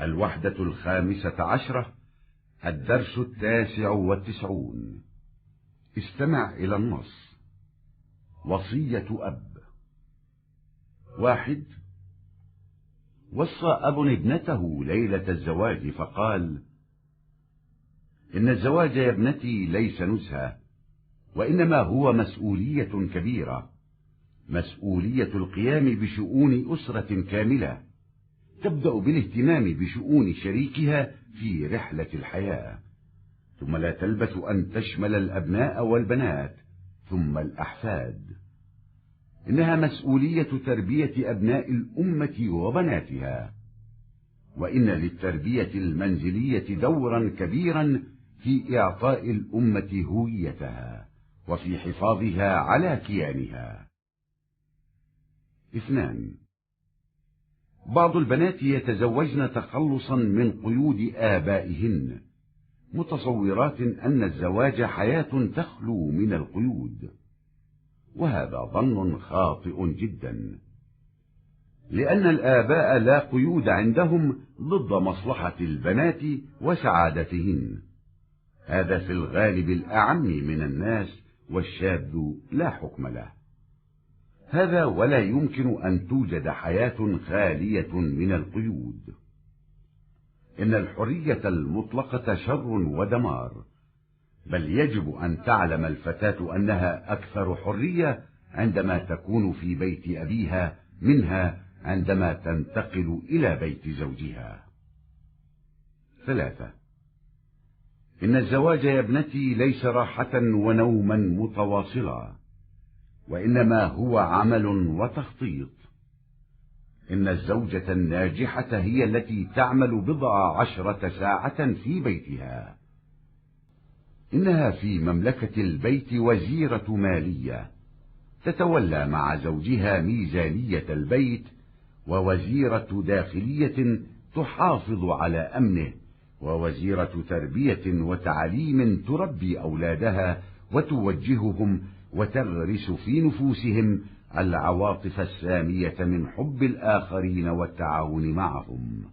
الوحدة 15، الدرس 99. استمع إلى النص. وصية أب. 1. وصى أب ابنته ليلة الزواج فقال: إن الزواج يا ابنتي ليس نزهة، وإنما هو مسؤولية كبيرة، مسؤولية القيام بشؤون أسرة كاملة، تبدأ بالاهتمام بشؤون شريكها في رحلة الحياة، ثم لا تلبث أن تشمل الأبناء والبنات، ثم الأحفاد. إنها مسؤولية تربية أبناء الأمة وبناتها، وإن للتربية المنزلية دورا كبيرا في إعطاء الأمة هويتها وفي حفاظها على كيانها. 2. بعض البنات يتزوجن تخلصا من قيود آبائهن، متصورات أن الزواج حياة تخلو من القيود، وهذا ظن خاطئ جدا، لأن الآباء لا قيود عندهم ضد مصلحة البنات وسعادتهن، هذا في الغالب الأعم من الناس، والشاذ لا حكم له. هذا ولا يمكن أن توجد حياة خالية من القيود. إن الحرية المطلقة شر ودمار، بل يجب أن تعلم الفتاة أنها أكثر حرية عندما تكون في بيت أبيها منها عندما تنتقل إلى بيت زوجها. 3. إن الزواج يا ابنتي ليس راحة ونوما متواصلا، وإنما هو عمل وتخطيط. إن الزوجة الناجحة هي التي تعمل 10 ساعة في بيتها. إنها في مملكة البيت وزيرة مالية، تتولى مع زوجها ميزانية البيت، ووزيرة داخلية تحافظ على أمنه، ووزيرة تربية وتعليم تربي أولادها وتوجههم وتغرس في نفوسهم العواطف السامية من حب الآخرين والتعاون معهم،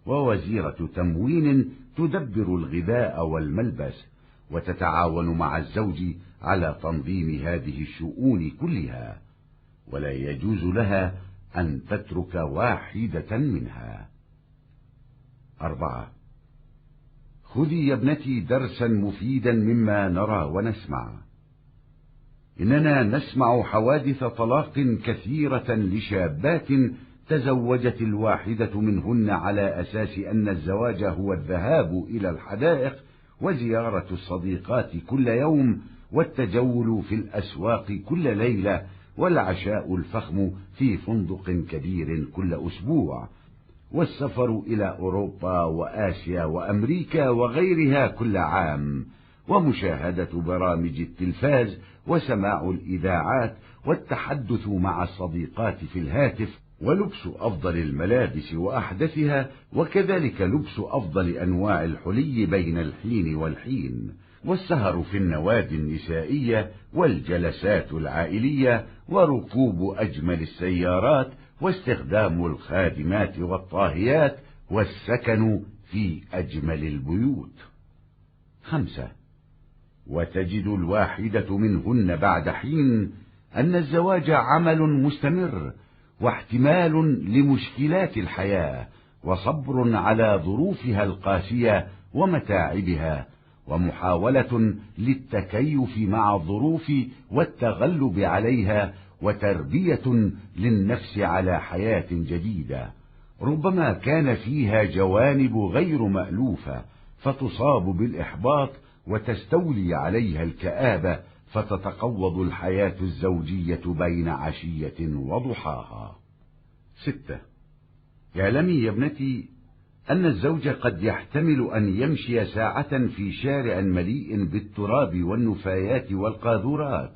ووزيرة تموين تدبر الغذاء والملبس، وتتعاون مع الزوج على تنظيم هذه الشؤون كلها، ولا يجوز لها أن تترك واحدة منها. 4. خذي يا ابنتي درسا مفيدا مما نرى ونسمع. إننا نسمع حوادث طلاق كثيرة لشابات تزوجت الواحدة منهن على أساس أن الزواج هو الذهاب إلى الحدائق وزيارة الصديقات كل يوم، والتجول في الأسواق كل ليلة، والعشاء الفخم في فندق كبير كل أسبوع، والسفر إلى أوروبا وآسيا وأمريكا وغيرها كل عام، ومشاهدة برامج التلفاز وسماع الإذاعات والتحدث مع الصديقات في الهاتف، ولبس أفضل الملابس وأحدثها، وكذلك لبس أفضل أنواع الحلي بين الحين والحين، والسهر في النوادي النسائية والجلسات العائلية، وركوب أجمل السيارات، واستخدام الخادمات والطاهيات، والسكن في أجمل البيوت. 5. وتجد الواحدة منهن بعد حين أن الزواج عمل مستمر، واحتمال لمشكلات الحياة، وصبر على ظروفها القاسية ومتاعبها، ومحاولة للتكيف مع الظروف والتغلب عليها، وتربية للنفس على حياة جديدة، ربما كان فيها جوانب غير مألوفة فتصاب بالإحباط وتستولي عليها الكآبة، فتتقوض الحياة الزوجية بين عشية وضحاها. 6. اعلمي يا ابنتي أن الزوج قد يحتمل أن يمشي ساعة في شارع مليء بالتراب والنفايات والقاذورات،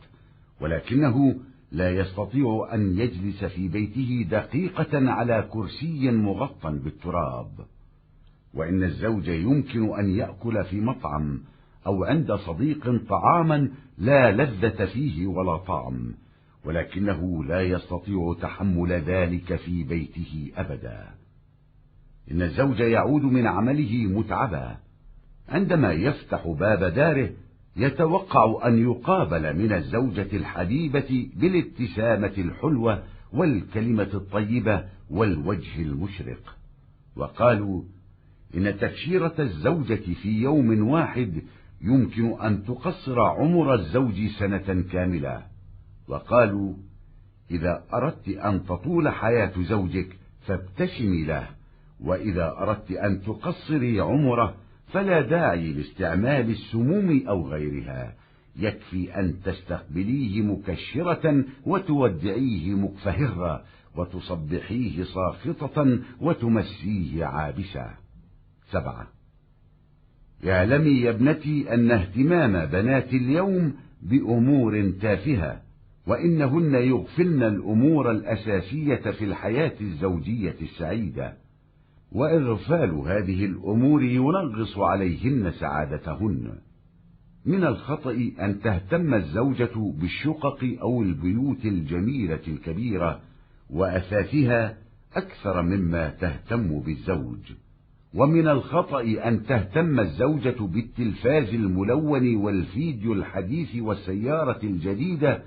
ولكنه لا يستطيع أن يجلس في بيته دقيقة على كرسي مغطى بالتراب. وإن الزوج يمكن أن يأكل في مطعم أو عند صديق طعاما لا لذة فيه ولا طعم، ولكنه لا يستطيع تحمل ذلك في بيته أبدا. إن الزوج يعود من عمله متعبا، عندما يفتح باب داره يتوقع أن يقابل من الزوجة الحبيبة بالابتسامة الحلوة والكلمة الطيبة والوجه المشرق. وقالوا إن تبشيرة الزوجة في يوم واحد يمكن أن تقصر عمر الزوج سنة كاملة. وقالوا إذا أردت أن تطول حياة زوجك فابتسمي له، وإذا أردت أن تقصري عمره فلا داعي لاستعمال السموم أو غيرها، يكفي أن تستقبليه مكشرة وتودعيه مكفهرة وتصبحيه ساخطة وتمسيه عابسة. 7. اعلمي يا ابنتي أن اهتمام بنات اليوم بأمور تافهة، وإنهن يغفلن الأمور الأساسية في الحياة الزوجية السعيدة، وإغفال هذه الأمور ينغص عليهن سعادتهن. من الخطأ أن تهتم الزوجة بالشقق أو البيوت الجميلة الكبيرة وأثاثها أكثر مما تهتم بالزوج، ومن الخطأ أن تهتم الزوجة بالتلفاز الملون والفيديو الحديث والسيارة الجديدة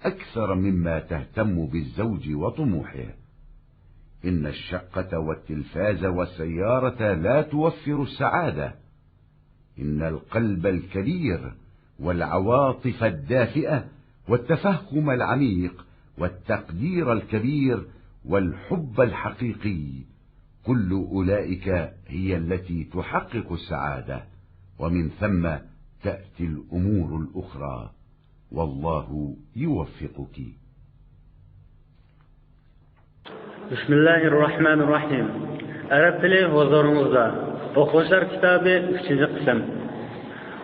أكثر مما تهتم بالزوج وطموحه. إن الشقة والتلفاز والسيارة لا توفر السعادة، إن القلب الكبير والعواطف الدافئة والتفهم العميق والتقدير الكبير والحب الحقيقي، كل أولئك هي التي تحقق السعادة، ومن ثم تأتي الأمور الأخرى، والله يوفقك. بسم الله الرحمن الرحيم. Arap tili huzurunuzda. O'quvchilar kitobi 3-qism.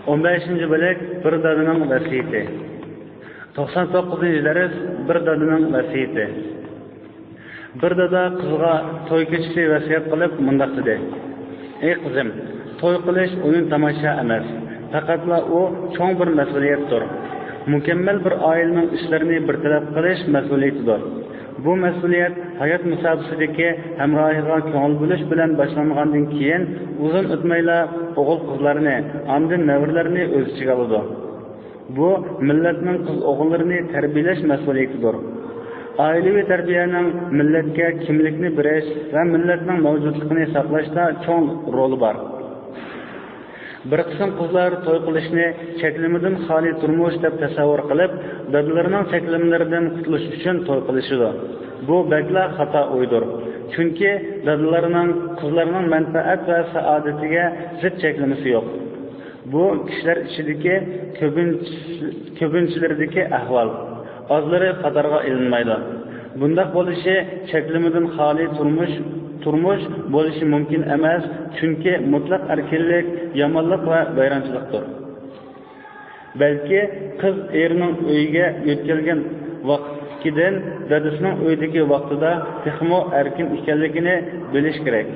15 bölük bir dadining vasiyati. 99-dars bir dadining vasiyati. Bir dada qizga to'y kechishni vasiyat qilib mundaq dedi: "Ey qizim, to'y qilish o'yin tomosha emas, faqatla u cho'ng bir mas'uliyatdir. Mukammal bir oilaning ishlarini bir taraf qilish mas'uliyatidir. Bu mas'uliyat hayot musobasidagi hamrohiga ko'ngil bo'lish bilan boshlangandan keyin uzun o'tmayla o'g'il qizlarni, andin nevarlarni o'z ichiga oladi. Bu millatning qiz o'g'illarini tarbiyalash mas'uliyatidir. Oilaviy tarbiyaning millatga kimlikni berish va millatning mavjudligini saqlashda cho'ng roli bor. Bir qism qizlar to'y qilishni cheklimidan xoli turmush deb tasavvur qilib, dadalarining cheklimlaridan qutulish uchun to'y qilishadi. Bu bakla xato o'ydir. Chunki dadalarining qizlarining manfaat va saodatiga zid cheklimisi yo'q. Bu kishilar ichidagi ko'pinchilardagi ahvol. Ozlari qatorga ilinmaydi. Bundaq bo'lishi cheklimidan xoli turmush bo'lishi mumkin emas, chunki mutlaq erkinlik yomonlik va vayronchilikdir. Balki qiz erining uyiga yetkazgan vaqtidan dadasining uyidagi vaqtida texmo erkin ekanligini bilish kerak.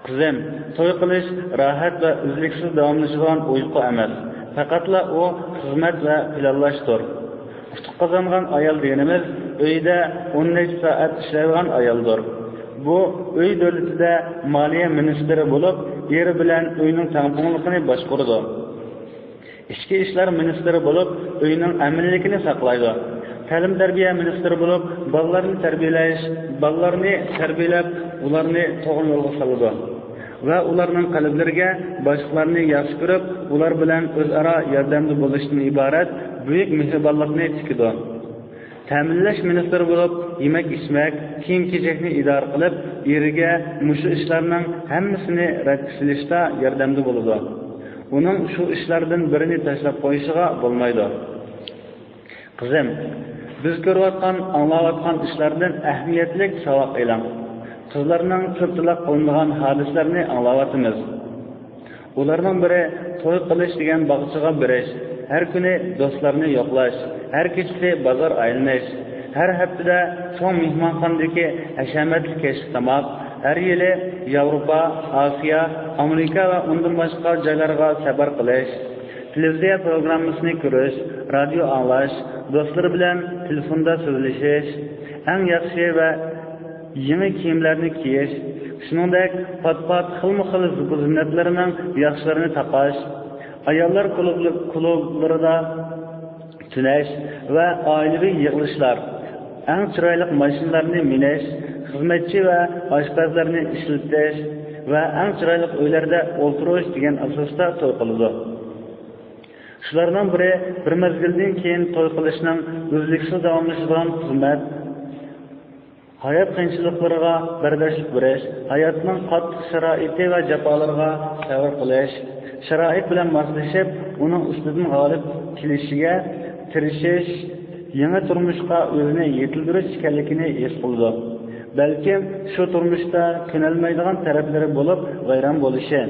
Qizim, to'y qilish rohat va uzluksiz davomlashadigan uyqu emas, faqatla u xizmat va planlashdir. Utuq qozongan ayol deganimiz uyda 10 soat ishlaydigan ayoldir. Bu uy davlatida moliya ministri bo'lib, eri bilan uyning tangpunligini boshqaradi. Ichki ishlar ministri bo'lib, uyning aminligini saqlaydi. Ta'lim tarbiya ministri bo'lib, bolalarni tarbiyalab, ularni to'g'ri yo'lga soladi va ularning qalblariga boshqalarni yaxshi ko'rib, ular bilan o'zaro yordamda bo'lishdan iborat buyuk mehribonlikni tikidi. Ta'minlash ministri bo'lib, yemak-ichmak, kiyim-kechakni idora qilib, eriga mushu ishlarning hammasini ratkilishda yordamda bo'ladi. Uning shu ishlardan birini tashlab qo'yishiga bo'lmaydi. Qizim, biz ko'rayotgan, anglayotgan ishlardan ahamiyatli savoq e'lon. Qizlarning ko'pchilik qilingan hodisalarni anglayotimiz. Ularning biri to'y qilish degan bog'chaga birish, har kuni do'stlarni yo'qlash, har kechasi bozor aylanish, har haftada cho'ng mehmonxonadagi hashamatli kechki tomoq, har yili Yevropa, Osiyo, Amerika va undan boshqa joylarga safar qilish, televiziya programmasini ko'rish, radio anglash, do'stlar bilan telefonda so'zlashish, eng yaxshi va yangi kiyimlarni kiyish, shuningdek pat-pat xilma-xil ziynatlarning yaxshilarini taqash, ayollar klublarida tunash va oilaviy yig'ilishlar, eng chiroyli mashinalarni minish, xizmatchi va oshpazlarni ishlatish va eng chiroyli uylarda o'tirish degan asosda to'y qiladi. Shulardan biri bir mezgildan keyin to'y qilishning uzluksiz davomlashadigan xizmat, hayot qiyinchiliklariga bardoshlik berish, hayotning qattiq sharoiti va jafolariga sabr qilish, sharoit bilan moslashib, uning ustidan g'olib kelishiga tirishish, yangi turmushga o'zini yetildirish ekanligini his qildi. Balkim shu turmushda ko'nalmaydigan taraflari bo'lib, g'ayron bo'lishi,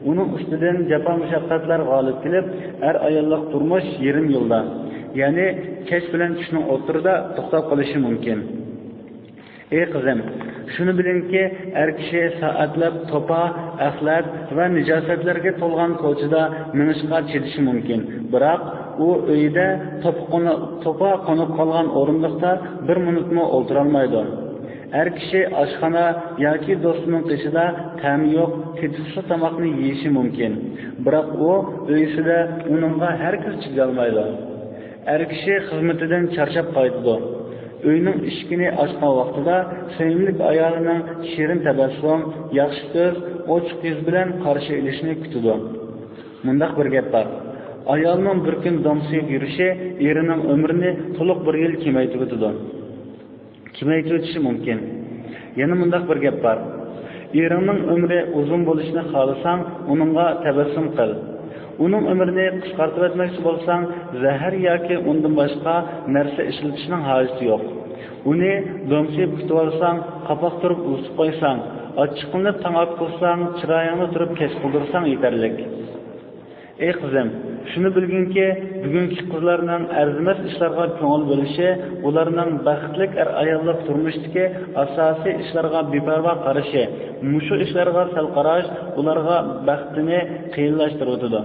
uning ustidan jafo mushaqqatlar g'olib kelib, har ayollik turmush yarim yo'lda, ya'ni kech bilan tushning o'rtasida to'xtab qolishi mumkin. Ey qizim, shuni bilingki, har kishi soatlab to'pa, axlat va nijosatlarga to'lgan ko'chada minishga chidishi mumkin. Biroq u uyida to'pa qo'nib qolgan o'rindiqda bir minutmi o'tira olmaydi. Her kishi oshxona yoki do'stining qishida ta'mi yo'q, tetiksiz tomoqni yeyishi mumkin. Biroq u uyisida uningga har kim chiqa olmaydi. Her kishi xizmatidan charchab qaytadi. Uyning eshigini ochgan vaqtida sevimli ayolining shirin tabassum, yaxshi ko'z, ochiq yuz bilan qarshi olishini kutadi. Mundaq bir gap bor. Ayolning bir kun domsiyib yurishi erining umrini to'liq bir yil kemaytirishi mumkin. Yana mundaq bir gap bor. Erining umri uzun bo'lishini xohlasang, uningga tabassum qil. Uning umrini qisqartirib etmoqchi bo'lsang, zahar yoki undan boshqa narsa ishlatishning hojati yo'q. Uni domsiyib kutib olsang, qapoq turib usib qo'ysang, ochiqlanib tangab qo'ysang, chiroyingni turib kech qildirsang yetarli. Ey qizim, shuni bilginki, bugungi qizlarning arzimas ishlarga ko'ngil bo'lishi, ularning baxtli ayollik turmushdagi asosiy ishlarga beparvo qarashi, mushu ishlarga sal qarash ularga baxtini qiyinlashtiradi.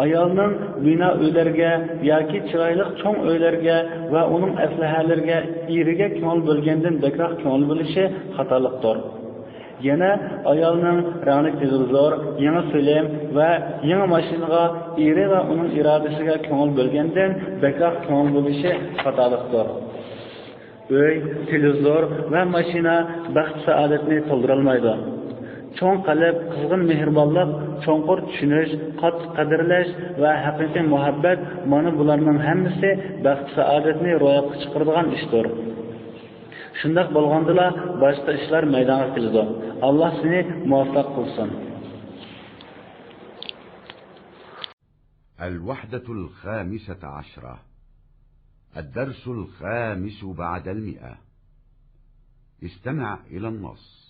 Ayolning bino uylarga yoki chiroyli cho'ng uylarga va uning aslahalariga eriga ko'ngil bo'lgandan bekroq ko'ngil bo'lishi xatolikdir. Yana ayolning rangli televizor, yangi film va yangi mashinaga eri va uning irodasiga ko'ngil bo'lgandan bekroq ko'ngil bo'lishi xatolikdir. Uy, televizor va mashina baxt saodatni to'ldira olmaydi. Cho'ng qalb, qizg'in mehribonlik, cho'nqur tushunish, qattiq qadrlash va haqiqiy muhabbat mana bularning hammasi baxt saodatni ro'yobga chiqaradigan ishdir. Shundoq bo'lgandila boshqa ishlar maydonga keladi. Alloh seni muvaffaq qilsin. الوحدة 15 الدرس 5 بعد 100. استمع إلى النص.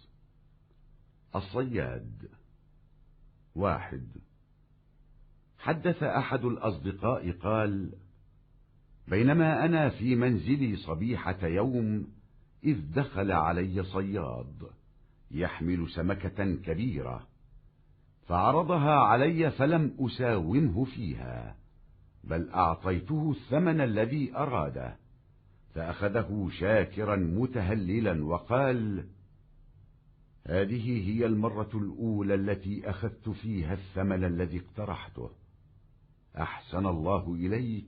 الصياد. 1. حدث أحد الأصدقاء قال: بينما أنا في منزلي صبيحة يوم إذ دخل علي صياد يحمل سمكة كبيرة، فعرضها علي فلم أساومه فيها، بل أعطيته الثمن الذي أراده، فأخذه شاكرا متهللا وقال: هذه هي المرة الأولى التي أخذت فيها الثمن الذي اقترحته. أحسن الله إليك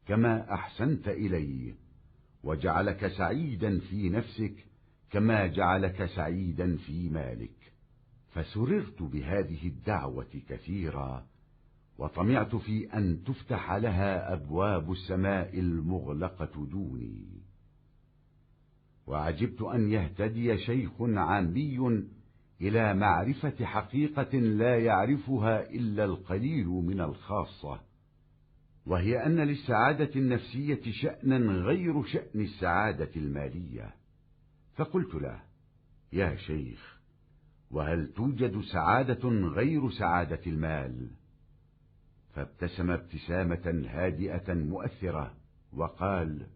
كما أحسنت إلي، وجعلك سعيدا في نفسك كما جعلك سعيدا في مالك. فسررت بهذه الدعوة كثيرا، وطمعت في أن تفتح لها أبواب السماء المغلقة دوني. وعجبت أن يهتدي شيخ عامي إلى معرفة حقيقة لا يعرفها إلا القليل من الخاصة، وهي أن للسعادة النفسية شأنا غير شأن السعادة المالية. فقلت له: يا شيخ، وهل توجد سعادة غير سعادة المال؟ فابتسم ابتسامة هادئة مؤثرة وقال: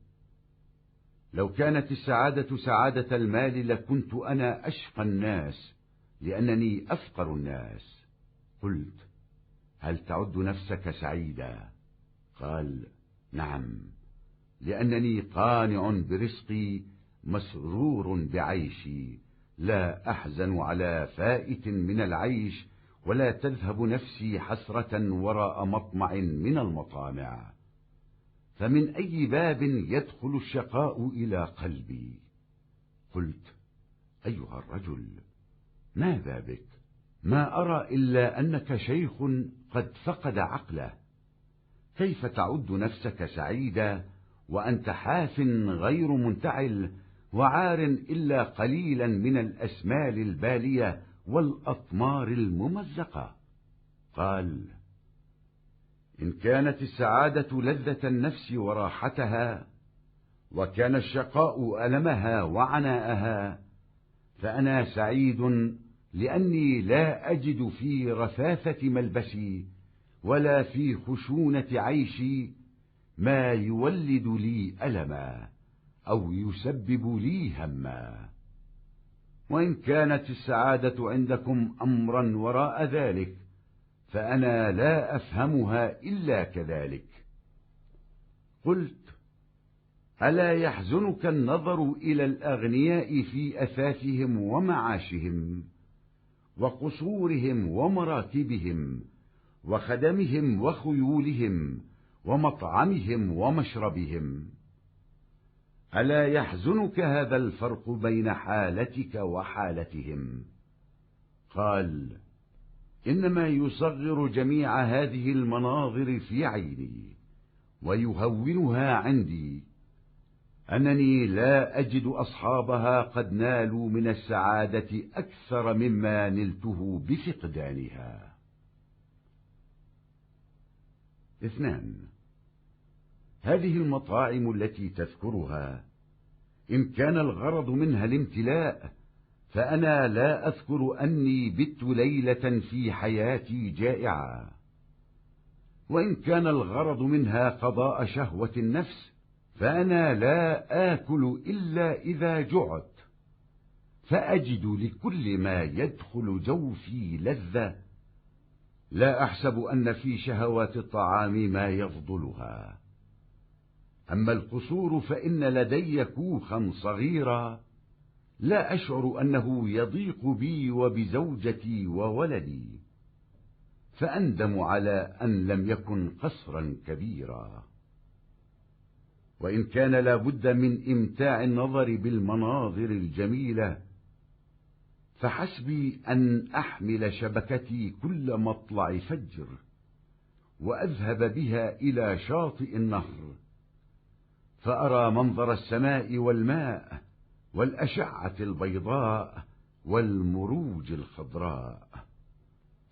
لو كانت السعادة سعادة المال لكنت أنا أشقى الناس، لأنني أفقر الناس. قلت: هل تعد نفسك سعيدا؟ قال: نعم، لأنني قانع برزقي مسرور بعيشي، لا أحزن على فائت من العيش، ولا تذهب نفسي حسرة وراء مطمع من المطامع. فمن أي باب يدخل الشقاء إلى قلبي؟ قلت: أيها الرجل، ماذا بك؟ ما أرى إلا أنك شيخ قد فقد عقله. كيف تعد نفسك سعيدا وأنت حاف غير منتعل، وعار إلا قليلا من الأسمال البالية والأطمار الممزقة؟ قال: إن كانت السعادة لذة النفس وراحتها، وكان الشقاء ألمها وعناءها، فأنا سعيد لأني لا أجد في رثاثة ملبسي ولا في خشونة عيشي ما يولد لي ألما أو يسبب لي هما. وإن كانت السعادة عندكم أمرا وراء ذلك، فأنا لا أفهمها إلا كذلك. قلت: ألا يحزنك النظر إلى الأغنياء في أثاثهم ومعاشهم، وقصورهم ومراكبهم، وخدمهم وخيولهم، ومطعمهم ومشربهم؟ ألا يحزنك هذا الفرق بين حالتك وحالتهم؟ قال: إنما يصغر جميع هذه المناظر في عيني ويهونها عندي أنني لا أجد أصحابها قد نالوا من السعادة أكثر مما نلته بفقدانها. 2. هذه المطاعم التي تذكرها إن كان الغرض منها الامتلاء، فأنا لا أذكر أني بت ليلة في حياتي جائعة. وإن كان الغرض منها قضاء شهوة النفس، فأنا لا آكل إلا إذا جعت، فأجد لكل ما يدخل جوفي لذة، لا أحسب أن في شهوات الطعام ما يفضلها. أما القصور فإن لدي كوخا صغيرا لا أشعر أنه يضيق بي وبزوجتي وولدي، فأندم على أن لم يكن قصرا كبيرا. وإن كان لا بد من إمتاع النظر بالمناظر الجميلة، فحسبي أن أحمل شبكتي كل مطلع فجر وأذهب بها إلى شاطئ النهر، فأرى منظر السماء والماء والأشعة البيضاء والمروج الخضراء،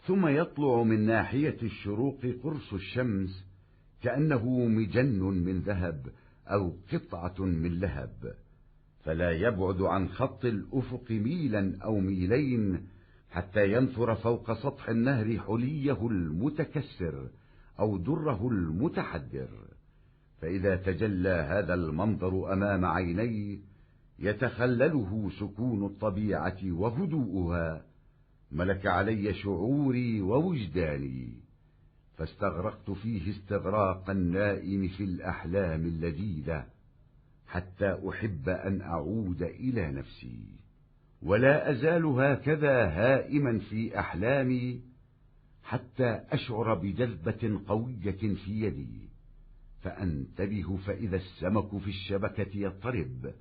ثم يطلع من ناحية الشروق قرص الشمس كأنه مجن من ذهب أو قطعة من لهب، فلا يبعد عن خط الأفق ميلا أو ميلين حتى ينثر فوق سطح النهر حليه المتكسر أو دره المتحدر. فإذا تجلى هذا المنظر أمام عيني يتخلله سكون الطبيعة وهدوءها، ملك علي شعوري ووجداني، فاستغرقت فيه استغراق النائم في الأحلام اللذيذة، حتى أحب أن أعود إلى نفسي، ولا أزال هكذا هائما في أحلامي حتى أشعر بجذبة قوية في يدي، فأنتبه فإذا السمك في الشبكة يضطرب،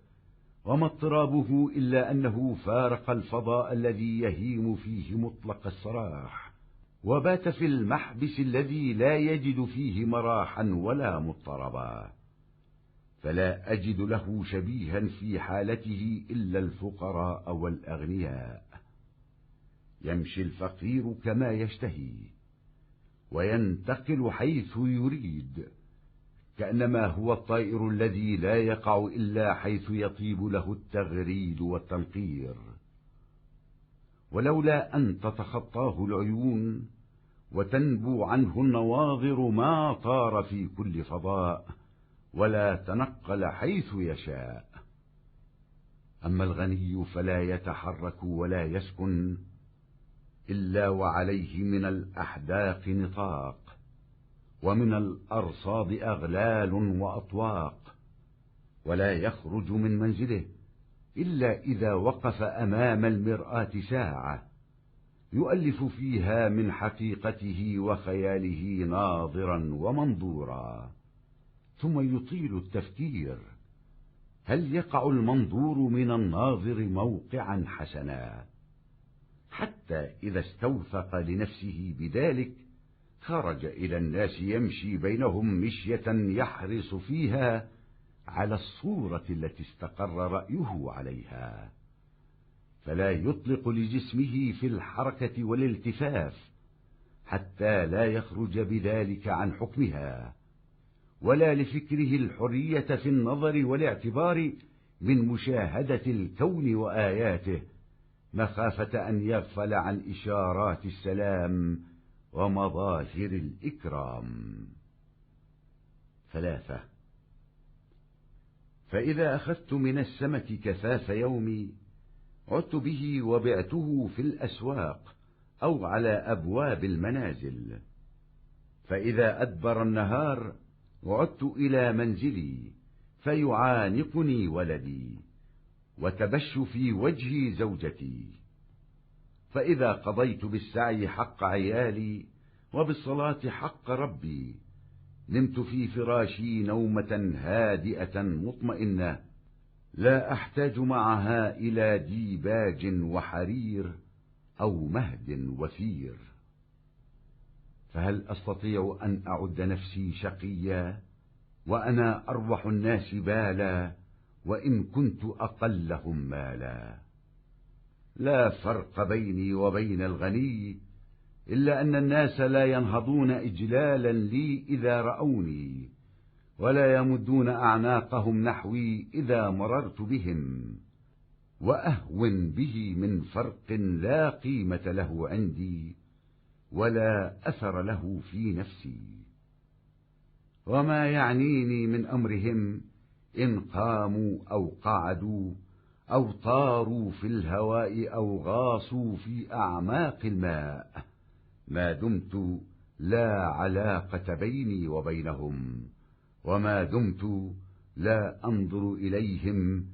وما اضطرابه إلا أنه فارق الفضاء الذي يهيم فيه مطلق السراح، وبات في المحبس الذي لا يجد فيه مراحا ولا مضطربا، فلا أجد له شبيها في حالته إلا الفقراء والأغنياء. يمشي الفقير كما يشتهي، وينتقل حيث يريد، كأنما هو الطائر الذي لا يقع إلا حيث يطيب له التغريد والتنقير. ولولا أن تتخطاه العيون وتنبو عنه النواظر ما طار في كل فضاء ولا تنقل حيث يشاء. أما الغني فلا يتحرك ولا يسكن إلا وعليه من الأحداق نطاق، ومن الأرصاد أغلال وأطواق، ولا يخرج من منزله إلا إذا وقف أمام المرآة ساعة يؤلف فيها من حقيقته وخياله ناظرا ومنظورا، ثم يطيل التفكير: هل يقع المنظور من الناظر موقعا حسنا؟ حتى إذا استوثق لنفسه بذلك خرج إلى الناس يمشي بينهم مشية يحرص فيها على الصورة التي استقر رأيه عليها، فلا يطلق لجسمه في الحركة والالتفاف حتى لا يخرج بذلك عن حكمها، ولا لفكره الحرية في النظر والاعتبار من مشاهدة الكون وآياته، مخافة أن يغفل عن إشارات السلام ومظاهر الإكرام. 3. فإذا أخذت من السمك كفاف يومي عدت به وبعته في الأسواق أو على أبواب المنازل، فإذا أدبر النهار عدت إلى منزلي فيعانقني ولدي وتبش في وجهي زوجتي، فإذا قضيت بالسعي حق عيالي وبالصلاة حق ربي نمت في فراشي نومة هادئة مطمئنة لا أحتاج معها إلى ديباج وحرير أو مهد وثير. فهل أستطيع أن أعد نفسي شقيا وأنا أربح الناس بالا وإن كنت أقلهم مالا؟ لا فرق بيني وبين الغني إلا أن الناس لا ينهضون إجلالا لي إذا رأوني، ولا يمدون أعناقهم نحوي إذا مررت بهم، وأهون به من فرق لا قيمة له عندي ولا أثر له في نفسي. وما يعنيني من أمرهم إن قاموا أو قعدوا أو طاروا في الهواء أو غاصوا في أعماق الماء، ما دمت لا علاقة بيني وبينهم، وما دمت لا أنظر إليهم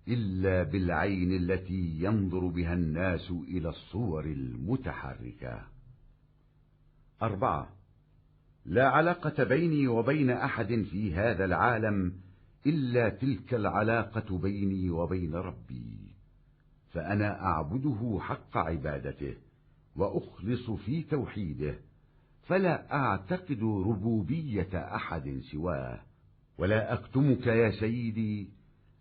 إلا بالعين التي ينظر بها الناس إلى الصور المتحركة. 4. لا علاقة بيني وبين أحد في هذا العالم إلا تلك العلاقة بيني وبين ربي، فأنا أعبده حق عبادته وأخلص في توحيده، فلا أعتقد ربوبية أحد سواه. ولا أكتمك يا سيدي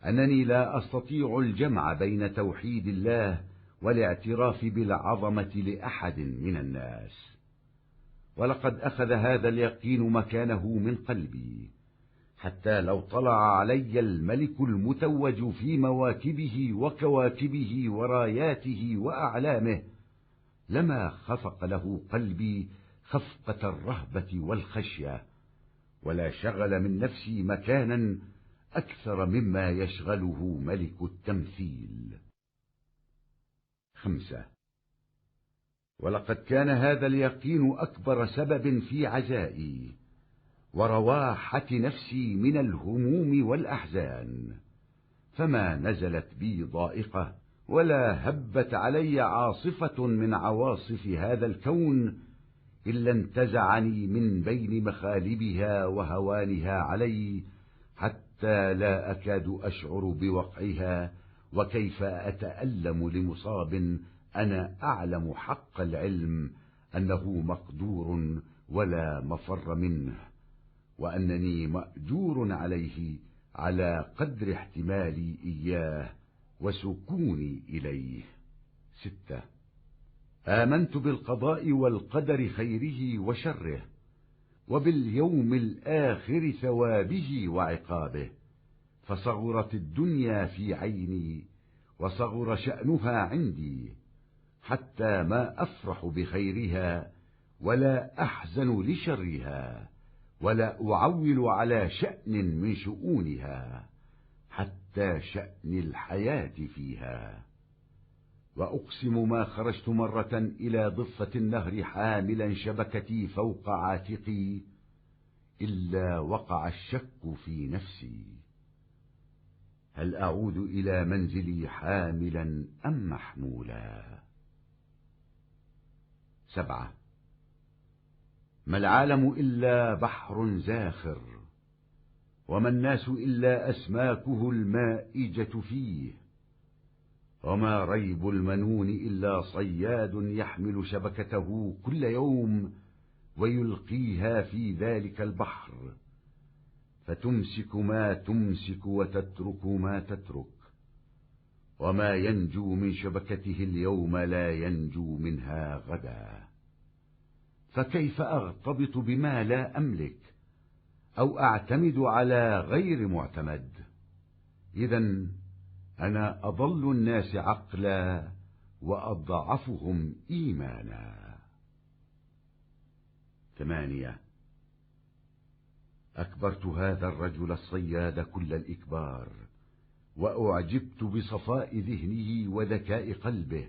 أنني لا أستطيع الجمع بين توحيد الله والاعتراف بالعظمة لأحد من الناس، ولقد أخذ هذا اليقين مكانه من قلبي، حتى لو طلع علي الملك المتوج في مواكبه وكواكبه وراياته وأعلامه لما خفق له قلبي خفقة الرهبة والخشية، ولا شغل من نفسي مكانا أكثر مما يشغله ملك التمثيل. 5. ولقد كان هذا اليقين أكبر سبب في عزائي ورواحة نفسي من الهموم والأحزان، فما نزلت بي ضائقة ولا هبت علي عاصفة من عواصف هذا الكون إلا انتزعني من بين مخالبها وهوانها علي، حتى لا أكاد أشعر بوقعها، وكيف أتألم لمصاب أنا أعلم حق العلم أنه مقدور ولا مفر منه، وأنني مأجور عليه على قدر احتمالي إياه وسكوني إليه. 6. آمنت بالقضاء والقدر خيره وشره، وباليوم الآخر ثوابه وعقابه، فصغرت الدنيا في عيني وصغر شأنها عندي، حتى ما أفرح بخيرها ولا أحزن لشرها، ولا أعول على شأن من شؤونها حتى شأن الحياة فيها. وأقسم ما خرجت مرة إلى ضفة النهر حاملا شبكتي فوق عاتقي إلا وقع الشك في نفسي. هل أعود إلى منزلي حاملا أم محمولا؟ 7. ما العالم إلا بحر زاخر، وما الناس إلا أسماكه المائجة فيه، وما ريب المنون إلا صياد يحمل شبكته كل يوم ويلقيها في ذلك البحر، فتمسك ما تمسك وتترك ما تترك، وما ينجو من شبكته اليوم لا ينجو منها غدا. فكيف أغتبط بما لا أملك أو أعتمد على غير معتمد؟ إذن أنا أضل الناس عقلا وأضعفهم إيمانا. 8. أكبرت هذا الرجل الصياد كل الإكبار، وأعجبت بصفاء ذهنه وذكاء قلبه،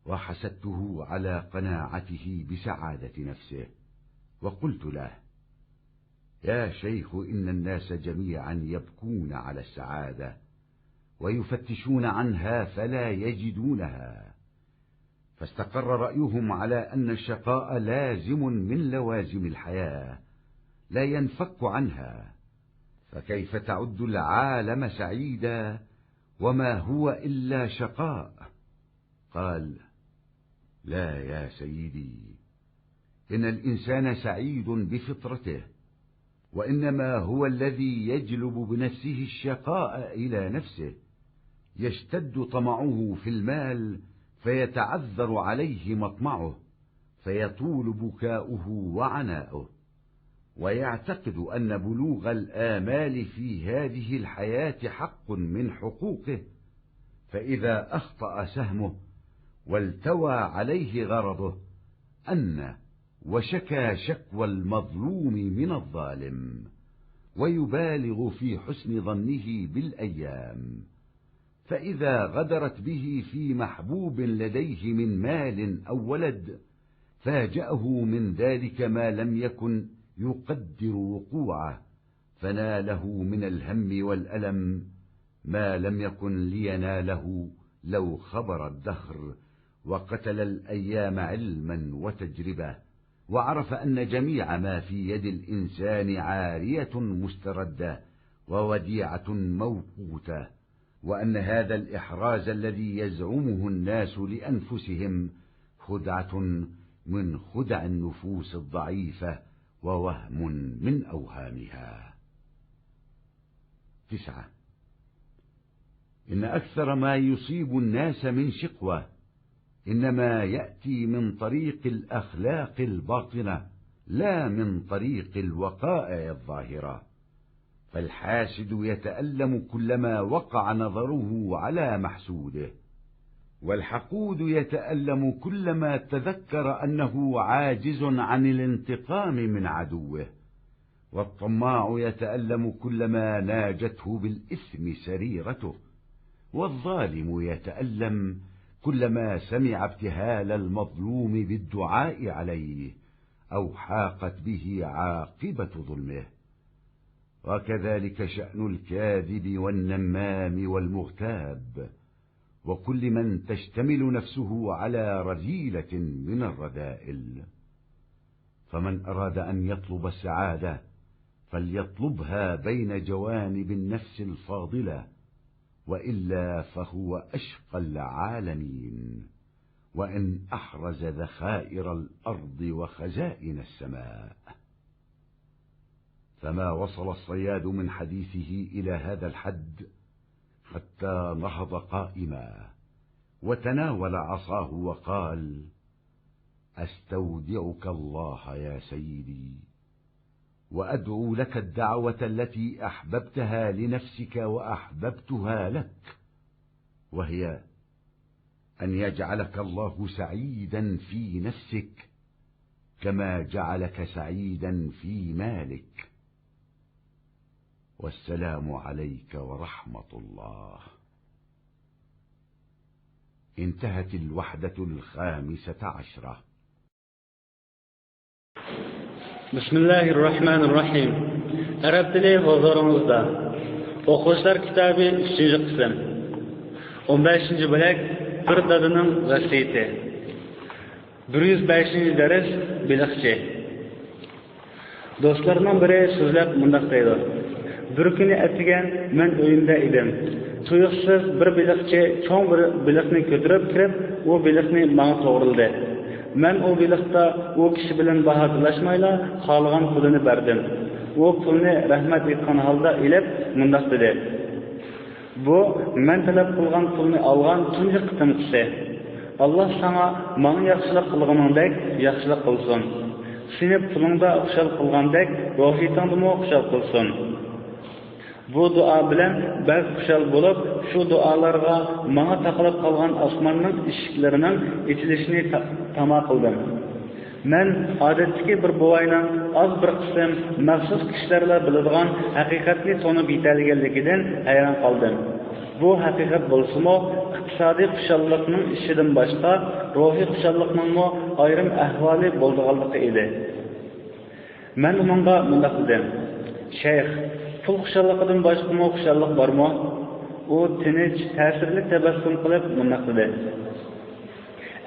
وحسدته على قناعته بسعادة نفسه، وقلت له: يا شيخ، إن الناس جميعا يبكون على السعادة ويفتشون عنها فلا يجدونها، فاستقر رأيهم على أن الشقاء لازم من لوازم الحياة لا ينفك عنها، فكيف تعد العالم سعيدا وما هو إلا شقاء؟ قال: لا يا سيدي، إن الإنسان سعيد بفطرته، وإنما هو الذي يجلب بنفسه الشقاء إلى نفسه، يشتد طمعه في المال فيتعذر عليه مطمعه، فيطول بكاؤه وعناؤه، ويعتقد أن بلوغ الآمال في هذه الحياة حق من حقوقه، فإذا أخطأ سهمه والتوى عليه غرضه أن وشكى شكوى المظلوم من الظالم، ويبالغ في حسن ظنه بالأيام، فإذا غدرت به في محبوب لديه من مال أو ولد فاجأه من ذلك ما لم يكن يقدر وقوعه، فناله من الهم والألم ما لم يكن ليناله لو خبر الدهر، وقتل الأيام علما وتجربة، وعرف أن جميع ما في يد الإنسان عارية مستردة ووديعة موقوتة، وأن هذا الإحراز الذي يزعمه الناس لأنفسهم خدعة من خدع النفوس الضعيفة ووهم من أوهامها. 9. إن أكثر ما يصيب الناس من شقوة إنما يأتي من طريق الأخلاق الباطنة لا من طريق الوقائع الظاهرة، فالحاسد يتألم كلما وقع نظره على محسوده، والحقود يتألم كلما تذكر أنه عاجز عن الانتقام من عدوه، والطماع يتألم كلما ناجته بالإثم سريرته، والظالم يتألم كلما سمع ابتهال المظلوم بالدعاء عليه أو حاقت به عاقبة ظلمه. وكذلك شأن الكاذب والنمام والمغتاب، وكل من تشتمل نفسه على رذيلة من الرذائل. فمن أراد أن يطلب السعادة فليطلبها بين جوانب النفس الفاضلة، وإلا فهو أشقى العالمين، وإن أحرز ذخائر الأرض وخزائن السماء. فما وصل الصياد من حديثه إلى هذا الحد حتى نهض قائما وتناول عصاه وقال: أستودعك الله يا سيدي، وأدعو لك الدعوة التي أحببتها لنفسك وأحببتها لك، وهي أن يجعلك الله سعيدا في نفسك كما جعلك سعيدا في مالك. والسلام عليك ورحمة الله. انتهت الوحدة 15. Bismillahirrahmanirrahim. Arab tili huzuringizda. O'quvchilar kitobi 3-qism. 15-bo'lak bir dadaning vasiyati. 105-dars biliqchi. Do'stlarning biri so'zlab mundaq deydi. Bir kuni atigan men uyimda edim. Tuyuqsiz bir biliqchi cho'ng bir biliqni ko'tarib kirib, u biliqni menga to'g'rildi. Men o biliqda o kishi bilan bahodilashmayla qolgan pulini berdim. O pulni rahmat etgan holda ilib mundaq dedi. Bu men talab qilgan pulni olgan tunji qitimqisi. Allah sana menga yaxshilik qilganingdek yaxshilik qilsin. Seni pulingda xushal qilgandek ruhiyatingda xushal qilsin. Bu dua bilan ben xushal bo'lib, shu dualarga menga taqilib qolgan osmonning eshiklarining ochilishini tama qildim. Men odatdagi bir buvayning az bir qism maxsus kishilarlar biladigan haqiqatni to'nib yetalganligidan hayron qoldim. Bu haqiqat bo'lsa-mu, iqtisodiy xushallikning ishidan boshqa ruhiy xushallikning ayrim ahvoli bo'lganligi edi. Men unga mundaq dedim: "Shayx, pul xushalligidan boshqa xushallik bormi?" U tinch, ta'sirli tabassum qilib mundaq dedi: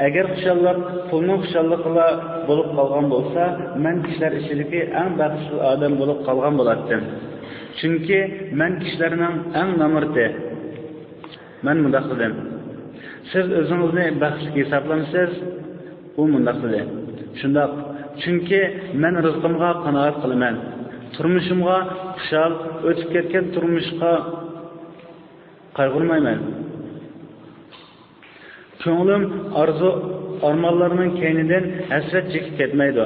"Agar xushallik pulning xushalligiga bo'lib qolgan bo'lsa, men kishilar ichidagi eng baxtsiz odam bo'lib qolgan bo'lardim. Chunki men kishilarning eng namirti." Men mundaq dedim: "Siz o'zingizni baxtsiz hisoblamsiz?" U mundaq dedi: "Shundoq, chunki men rizqimga qanoat qilaman. Turmushimga xushal, o'tib ketgan turmushga qayg'urmayman. Ko'nglim armonlarning keynidan hasrat chekib ketmaydi.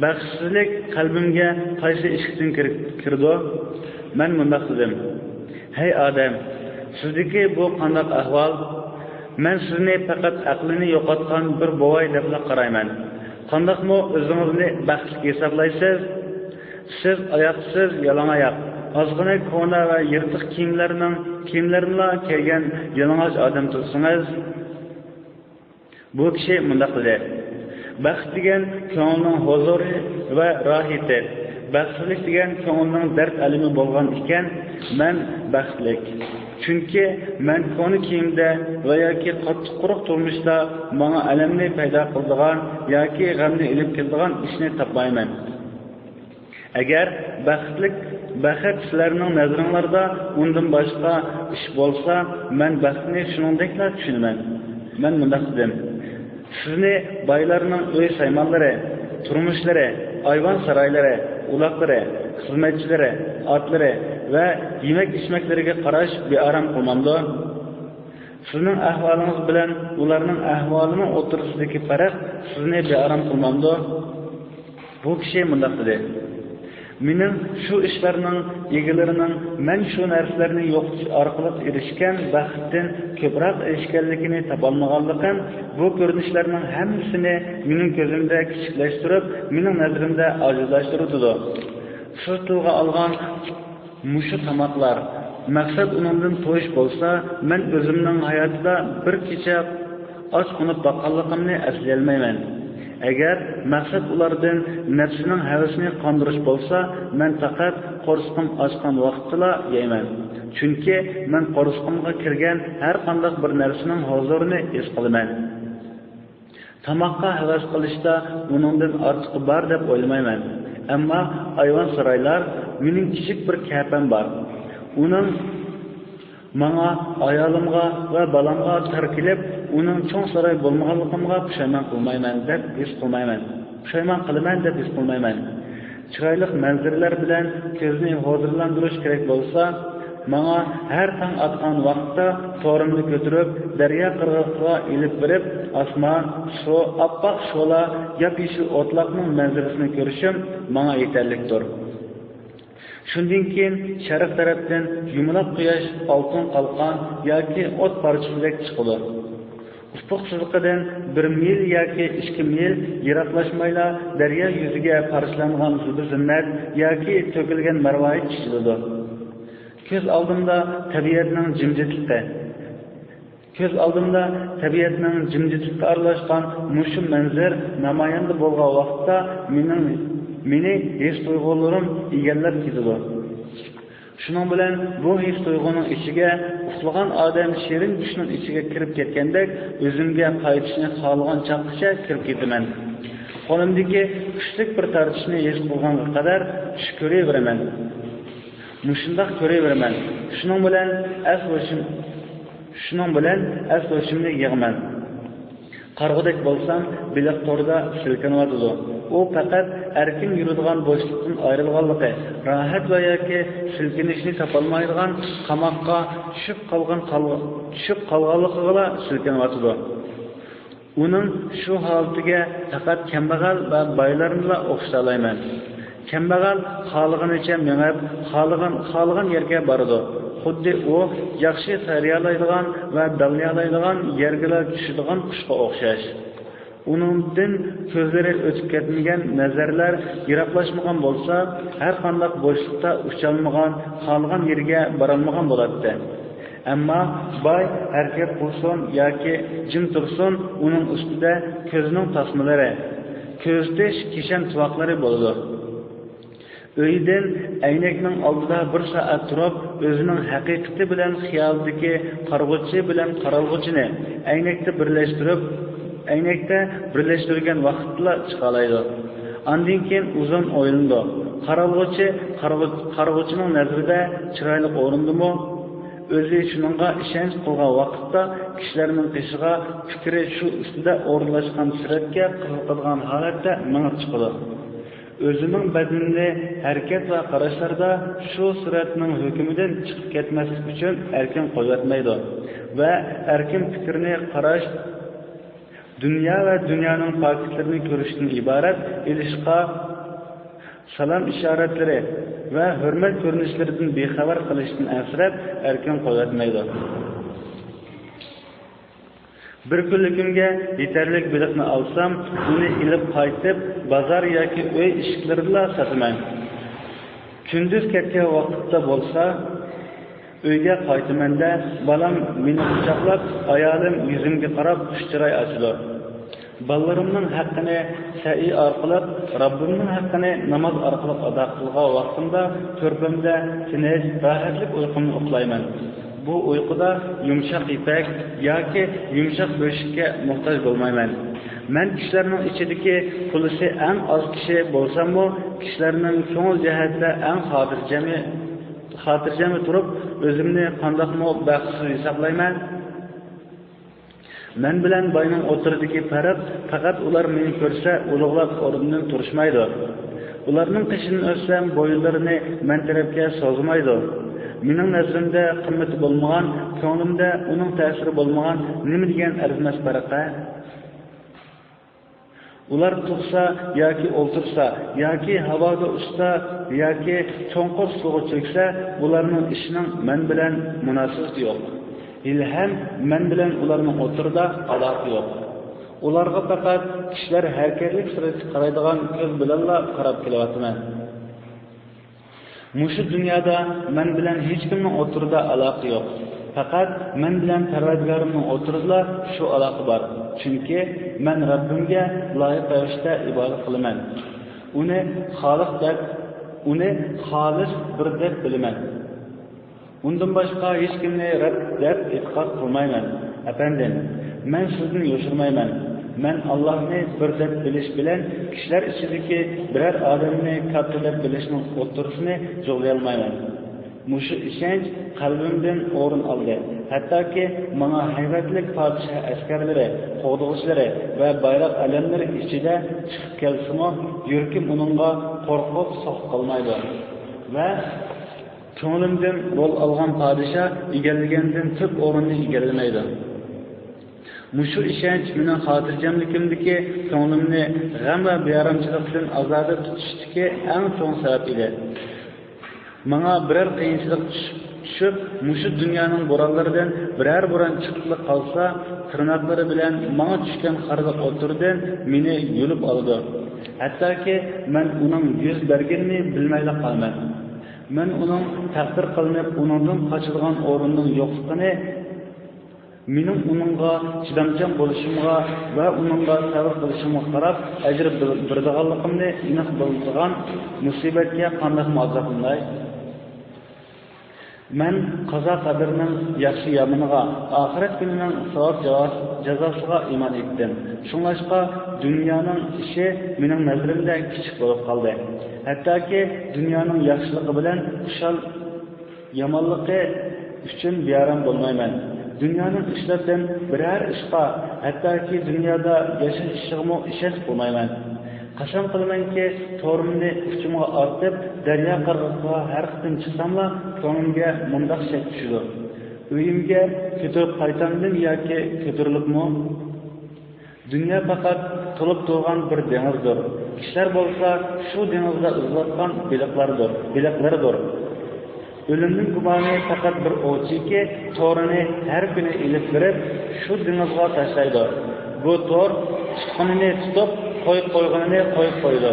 Baxtsizlik qalbimga qaysi eshikdan kirdi?" Men mundaq dedim: "Hey odam, sizdagi bu qanday ahvol? Men sizni faqat aqlini yo'qotgan bir bovay deb qarayman. Qandaqmi o'zingizni baxtli hisoblaysiz? Siz oyoqsiz, yalang oyoq, ozgina ko'na va yirtiq kiyimlarla kelgan yalang'och odam tursangiz." Bu kishi mundaq dedi: "Baxt degan ko'ngilning huzuri va rohati, baxtsizlik degan ko'ngilning dard alimi bo'lgan ekan, men baxtlik. Chunki men ko'ni kiyimda va yoki qattiq quruq turmushda menga alamni paydo qiladigan yoki g'amni ilib keladigan ishni topmayman. Agar baxt sizlarning nazaringlarda undan boshqa ish bo'lsa, men baxtni shuningdekla tushunaman." Men mundaq dedim: "Sizni boylarning uy saymonlari, turmushlari, ayvon saroylari, uloqlari, xizmatchilari, otlari va yemak-ichmaklariga qarash bearam qilmamdi? Sizning ahvolingiz bilan ularning ahvolining o'rtasidagi farq sizni bearam qilmamdi?" Bu kishi mundaq dedi: "Mening shu ishlarning egalarining men shu narsalarni yo'qotish orqali erishgan baxtdan ko'proq erishganligini topolmaganligim bu ko'rinishlarning hammasini mening ko'zimda kichiklashtirib, mening nazarimda ojizlashtirdi. Siz tilga olgan mushu tamoqlar maqsad uningdan to'yish bo'lsa, men o'zimning hayotida bir kecha och qunib boqqanligimni eslayolmayman. Agar maqsad ulardan nafsining havasini qondirish bo'lsa, men faqat qo'rsqim ochgan vaqtda yeyman. Chunki men qo'rsqimga kirgan har qanday bir narsaning huzurini his qilaman. Tamoqqa havas qilishda uningdan ortiqi bor deb o'ylamayman. Ammo ayvon saroylar mening kichik bir kapam bor. Uning menga, ayolimga va balamga tarkilib, uning cho'ng saroy bo'lmaganligimga pushaymon qilmayman deb his qilmayman. Pushaymon qilaman deb his qilmayman. Chiroyli manzaralar bilan ko'zni hozirlantirish kerak bo'lsa, menga har tong otgan vaqtda to'rimni ko'tarib, daryo qirg'og'iga ilib berib, osmon, suv, oppoq sho'la, yop-yeshil o'tloqning manzarasini ko'rishim menga yetarlidir. Shundan keyin sharq tarafdan yumaloq quyosh oltin qalqon yoki o't parchasidek chiqadi. Ufq chiziqidan 1 mil yoki 2 mil yiroqlashmayla daryo yuziga parchlangan zinnat yoki to'kilgan marvoyit chiziladi. Ko'z oldimda tabiatning jimjitlikka aralashgan mushu manzar namoyanda bo'lgan vaqtda meni his tuyg'ularim egallab ketadi. Shuning bilan bu his tuyg'uning ichiga uxlagan odam shirin tushning ichiga kirib ketgandek o'zimga qaytishni xohlagan chaqqicha kirib ketaman. Qo'limdagi kuchli bir tortishni his qilganga qadar tush ko'raveraman. Mushundoq ko'raveraman. Shuning bilan asl-o'shimni yig'man. Qarg'udek bo'lsam, biliq to'rda silkinyotdi. U faqat erkin yuradigan bo'shliqdan ayrilganligi, rohat va yoki silkinishni topolmaydigan qamoqqa tushib qolganligiga silkinyotdi. Uning shu holatiga faqat kambag'al va boylarni o'xshalayman. Kambag'al xohlaganicha mengib, xohlagan yerga boradi. Xuddi u yaxshi tayyorlaydigan va davlalaydigan yerga tushadigan qushga o'xshash. Uningdan ko'zlari o'tib ketmagan, nazarlar yiroqlashmagan bo'lsa, har qanday bo'shliqda uchalmagan, xohlagan yerga borolmagan bo'ladi. Ammo boy harakat qilsin yoki jim tursin, uning ustida ko'zining tasmalari, ko'zdish kishan tuvoqlari bo'ladi. Uydan aynakning oldida bir soat turib, o'zining haqiqati bilan xiyolidagi qarg'uchi bilan qaralg'uchini aynakda birlashtirgan vaqtda chiqalaydi. Ondan keyin uzun o'ylandi. Qarg'uchining nazarida chiroyli o'rindimi? O'zi shuningga ishonch qilgan vaqtda kishilarning qishiga fikri shu ustida o'rnashgan suratga qiziqadigan holatda mingib chiqadi. O'zining badanini harakat va qarashlarda shu suratning hukmidan chiqib ketmaslik uchun erkin qo'yatmaydi va erkin fikrni qarash dunyo va dunyoning faktlarini ko'rishdan iborat ilishqa salom ishoratlari va hurmat ko'rinishlaridan bexabar qilishdan asrab erkin qo'yatmaydi. Bir kunligimga yetarli biliqni olsam, uni ilib qaytib, bozor yoki uy eshiklarida sotaman. Kunduz ketgan vaqtda bo'lsa, uyga qaytmanda, balam meni quchoqlab, ayolim yuzimga qarab xushchiroy ochdi. Balarimning haqqini sa'iy orqali, Robbimning haqqini namoz orqali ado qilgan vaqtimda ko'rpamda tinch, rohatlik uyqumni uxlayman. Bu uyquda yumshoq ipak yoki yumshoq bo'shikka muhtoj bo'lmayman. Men kishilarning ichidagi pulisi eng oz kishi bo'lsam-mu, kishilarning ko'ngil jihatda eng xotirjam turib, o'zimni qandoqmi baxtsiz hisoblayman. Men bilan boyning o'tiridagi farq faqat ular meni ko'rsa, ulug'lab o'rnidan turishmaydi. Ularning qishini o'ssam, bo'yinlarini men tarafga so'zmaydi. Mening nazrimda qimmati bo'lmagan, ko'nglimda uning ta'siri bo'lmagan nima degan arzimas farqqa? Ular tursa yoki o'ltirsa, yoki havoga usta yoki cho'nqir suvga cho'ksa, ularning ishining men bilan munosabati yo'q. Ilham men bilan ularning o'tirida aloqa yo'q. Ularga faqat kishilar harakatlik sirati qaraydigan ko'z bilanla qarab kelyapman. Mushu dunyoda men bilan hech kimning o'tirida aloqa yo'q. Faqat men bilan Parvardigorimning o'tirida shu aloqa bor. Chunki men Rabbimga loyiq ravishda ibodat qilaman. Uni xolis bir deb bilaman. Undan boshqa hech kimni Rabb deb e'tiqod qilmayman. Apandim, men sizni yo'shirmayman. Men Allohni bir deb bilish bilan kishilar ichidagi biror odamni katta deb bilishning o'ttirisini jo'g'lay olmayman. Mushu ishonch qalbimdan o'rin oldi. Hattoki menga haybatlik podshoh askarlari, qo'g'dug'ichlari va bayroq alamlari ichida chiqib kelsimi, yurkim uningga qo'rqib soq qolmaydi. Va ko'nglimdan rol olgan podshoh egallagandan ko'p o'rinni egallamaydi. Mushu ishonch mening xotirjamligimdagi ko'nglimni g'am va bearamchilikdan ozoda tutishdagi eng chong sabab edi. Menga biror qiyinchilik tushib, mushu dunyoning bo'ronlaridan biror bo'ron chiqib qolsa, tirnoqlari bilan menga tushgan qarliq o'tirdan meni yulib oldi. Hattoki men uning yuz berganini bilmayla qolman. Men uning taqdir qilinib, uningdan qochadigan o'rinning yo'qligini mening uningga chidamchan bo'lishimga va uningga sabr qilishimga qarab ajr beradiganligimni aniq bildigan musibatga qanday muozzafinday. Men qazo qadrining yaxshi yomoniga, oxirat kunining savob jazosiga iymon etdim. Shunlashqa dunyoning ishi mening nazarimda kichik bo'lib qoldi. Hattoki dunyoning yaxshiligi bilan xushal yomonligi uchun bearam bo'lmayman. Dunyoning ishlaridan biror ishqa, hattoki dunyoda yashash ishig'imi ishonch qilmayman. Qasam qilamanki, to'rimni uchimga ortib, daryo qirg'og'iga har qitim chiqsamla, ko'nglimga mundoq shak tushadi. Uyimga ko'tarib qaytamdim yoki ko'tarilibmi? Dunyo faqat to'lib to'lgan bir dengizdir. Kishilar bo'lsa, shu dengizda uzatgan biliqlardir. O'limning gumoni faqat bir ovchiki, to'rini har kuni ilib berib, shu dengizga tashlaydi. Bu to'r chiqqanini tutib, qo'yib qo'yganini qo'yib qo'ydi.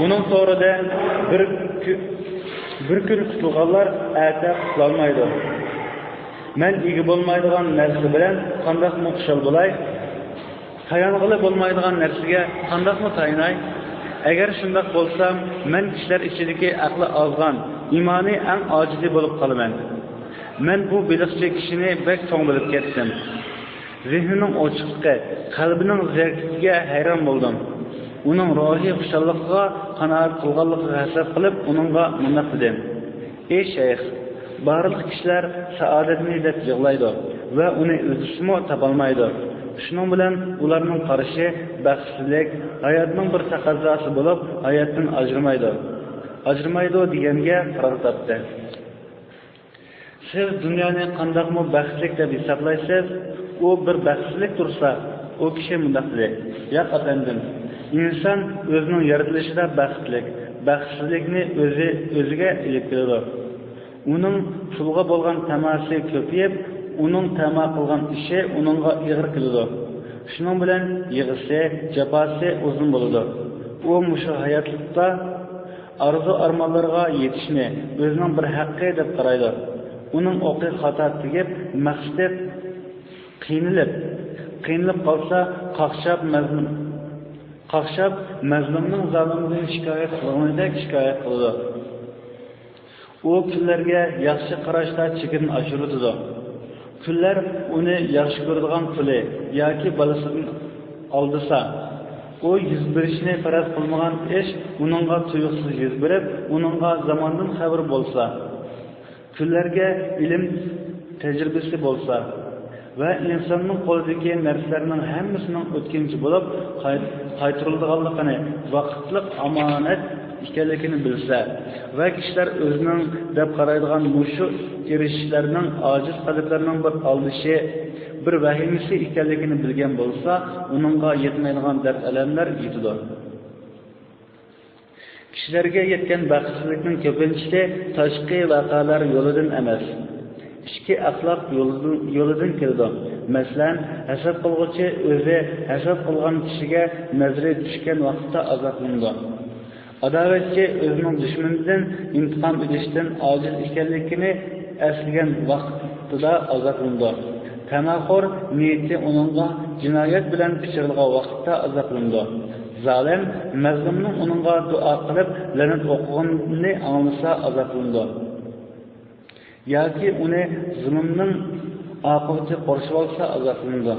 Uning to'rida bir kun qutulganlar ata qutulmaydi. Men ega bo'lmaydigan narsa bilan qandoqmi xushal bo'lay? Tayanqili bo'lmaydigan narsaga qandoqmi tayinay? Agar shundoq bo'lsam, men kishilar ichidagi aqli ozgan, iymoni eng ojizi bo'lib qolaman. Men bu biliqchi kishini bek to'ng bilib ketdim. Zehnining ochiqligi, qalbining zerikligiga hayron bo'ldim. Uning ruhiy xushalligiga qanoat qilganligiga hasad qilib, uningga mundoq dedim: "Ey shayx, barliq kishilar saodatni deb yig'laydi va uni o'zisimi topolmaydi. Shuning bilan ularning qarashi baxtsizlik, hayotning bir taqozosi bo'lib, hayotdan ajramaydi deganga qaror topdi. Siz dunyoni qandoqmi baxtlik deb hisoblaysiz? U bir baxtsizlik tursa, u kishi mundoq deydi: "Yo'q efendim, inson o'zining yaratilishida baxtsizlikni o'ziga ilib keladi. Uning pulga bo'lgan tamasi ko'payib, uning tama qilgan ishi uningga ig'ir keladi. Shuning bilan yig'isi, jafosi uzun bo'ladi. U mushu hayotlikda arzu armonlarga yetishni o'zining bir haqqi deb qaraydi. Uning o'qi xato tegib, maqsadi qiynalib qolsa, qaqshab mazlumning zolimdan shikoyat qilganidek shikoyat qiladi. U kunlarga yaxshi qarashda chekin oshiradi. Kunlar uni yaxshi ko'radigan puli yoki bolasidan oldisa, u yuz berishni faraz qilmagan ish uningga tuyuqsiz yuz berib, uningga zamondan xabar bo'lsa, kunlarga ilm tajribasi bo'lsa va insonning qo'lidagi narsalarning hammasining o'tkinchi bo'lib qaytarilganligini, vaqtliq omonat ekanligini bilsa va kishilar o'zining deb qaraydigan mushu erishishlarning ojiz qalblarning bir aldishi, bir vahimasi ekanligini bilgan bo'lsa, uningga yetmaydigan dard alamlar yetadi. Kishilarga yetgan baxtsizlikning ko'pinchisi tashqi voqealar yo'lidan emas, ichki axloq yo'lidan keladi. Masalan, hasad qilguvchi o'zi hasad qilgan kishiga nazari tushgan vaqtda azoblandi. Adovatchi o'zining dushmanidan intiqom olishdan ojiz ekanligini eslagan vaqtida azoblandi. Tamaxur niyati uningga jinoyat bilan pichirilgan vaqtda azoblandi. Zalim mazlumning uningga duo qilib la'nat o'qiganini anglasa azoblandi. Yoki uni zulmning oqibati qo'rshib olsa azoblandi.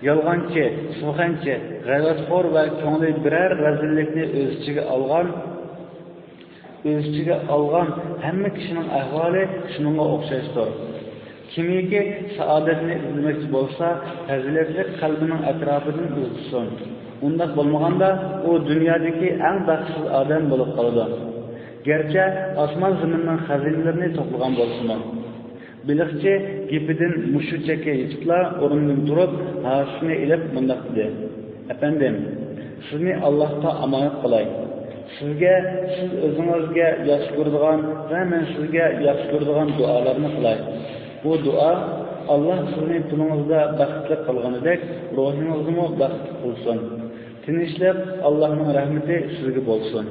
Yolg'onchi, suxanchi, g'ayratxo'r va ko'ngli biror razillikni o'z ichiga olgan hamma kishining ahvoli shunga o'xshashdir. Kimiki saodatni izlamoqchi bo'lsa, fazilatli qalbining atrofidan o'zsin. Undoq bo'lmaganda u dunyodagi eng baxtsiz odam bo'lib qoladi. Gerçi osmon zaminning xazinalarini to'plagan bo'lsin. Biliqchi gipidan mushuchaka yetibla o'rnidan turib, hasini ilib mundoq dedi: "Efendim, sizni Allohga omonat qilay. Siz o'zingizga yaxshi ko'radigan va men sizga yaxshi ko'radigan duolarni qilay. Bu duo Alloh sizni pulingizda baxtli qilganidek, ruhingizni baxtli qilsin. Tinchlik, Allohning rahmati sizga bo'lsin."